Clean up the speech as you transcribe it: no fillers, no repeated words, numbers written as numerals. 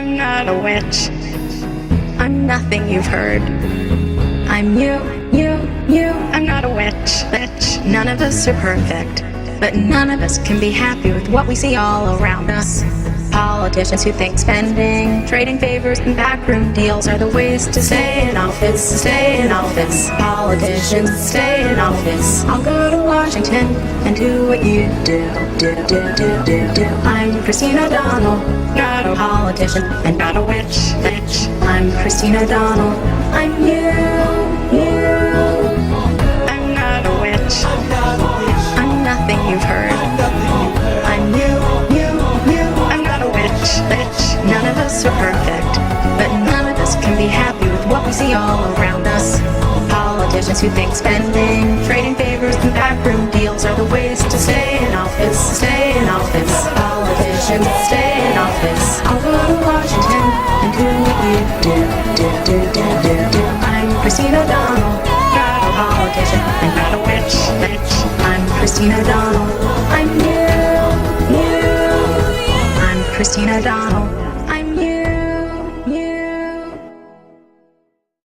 I'm not a witch. I'm nothing you've heard. I'm you. I'm not a witch. None of us are perfect, but none of us can be happy with what we see all around us. Politicians who think spending, trading favors, and backroom deals are the ways to stay in office. Politicians, stay in office. I'll go to Washington and do what you do. I'm Christine O'Donnell, not a politician and not a witch. I'm Christine O'Donnell. I'm you. I'm not a witch. I'm nothing you've heard. I'm you. I'm not a witch. None of us are perfect, but none of us can be happy with what we see all around us. Politicians who think spending, trading favors, and backroom deals are the ways to stay in office. Politicians, stay in office. I'll go to Washington and do what you do. I'm Christine O'Donnell, not a politician and not a witch. I'm Christine O'Donnell. I'm you. I'm Christine O'Donnell.